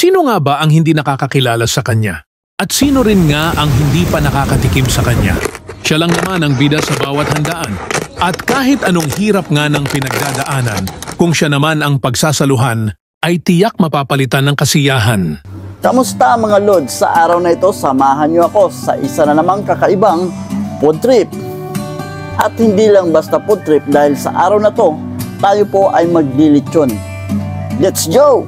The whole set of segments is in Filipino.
Sino nga ba ang hindi nakakakilala sa kanya? At sino rin nga ang hindi pa nakakatikim sa kanya? Siya lang naman ang bida sa bawat handaan. At kahit anong hirap nga ng pinagdadaanan, kung siya naman ang pagsasaluhan, ay tiyak mapapalitan ng kasiyahan. Kamusta mga Lods? Sa araw na ito, samahan niyo ako sa isa na namang kakaibang food trip. At hindi lang basta food trip dahil sa araw na to, tayo po ay maglilitsyon. Let's go!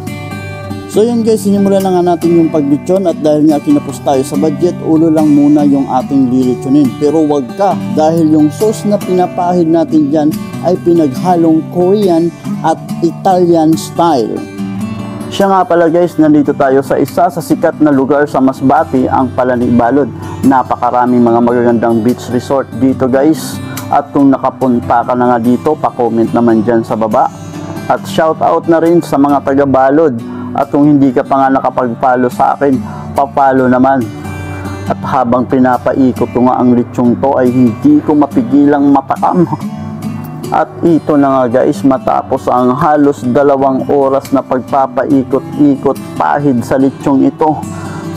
So yun guys, sinimulan na nga natin yung paglitsyon at dahil nga kinapos tayo sa budget, ulo lang muna yung ating lilitsonin. Pero wag ka dahil yung sauce na pinapahid natin dyan ay pinaghalong Korean at Italian style. Siya nga pala guys, nandito tayo sa isa sa sikat na lugar sa Masbate, ang Palani Balod. Napakaraming mga magagandang beach resort dito guys. At kung nakapunta ka na nga dito, pa-comment naman dyan sa baba. At shout out na rin sa mga taga Balod. At kung hindi ka pa nga nakapag-follow sa akin, pa-follow naman. At habang pinapaikot ko nga ang litsyong to ay hindi ko mapigilang matakam. At ito na nga guys, matapos ang halos 2 oras na pagpapaikot-ikot pahid sa litsyong ito,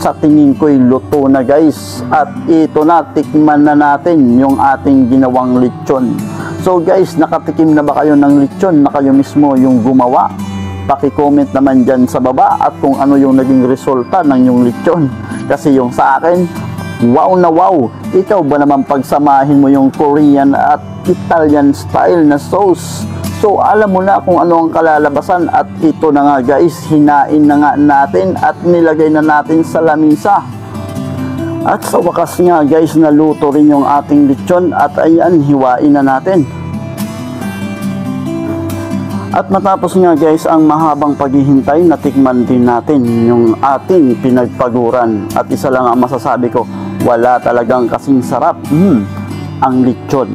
sa tingin ko'y luto na guys. At ito na, tikman na natin yung ating ginawang litsyon. So guys, nakatikim na ba kayo ng litsyon na kayo mismo yung gumawa? Paki-comment naman dyan sa baba at kung ano yung naging resulta ng yung litsyon. Kasi yung sa akin, wow na wow! Ikaw ba naman pagsamahin mo yung Korean at Italian style na sauce? So alam mo na kung ano ang kalalabasan at ito na nga guys, hinain na nga natin at nilagay na natin sa lamisa. At sa wakas nga guys, naluto rin yung ating litsyon at ayan, hiwain na natin. At matapos nga guys ang mahabang paghihintay, natikman din natin yung ating pinagpaguran. At isa lang ang masasabi ko, wala talagang kasing sarap ang litsyon.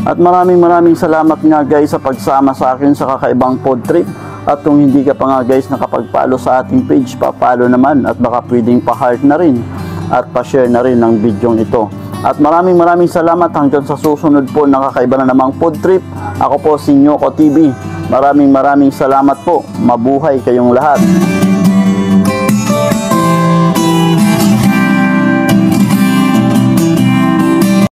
At maraming salamat nga guys sa pagsama sa akin sa kakaibang food trip. At kung hindi ka pa nga guys nakapag-follow sa ating page, pa-follow naman at baka pwedeng pa-heart na rin at pa-share na rin ng video ito. At maraming salamat hanggang sa susunod po na kakaiba na namang food trip. Ako po si Nyoko TV. Maraming salamat po. Mabuhay kayong lahat.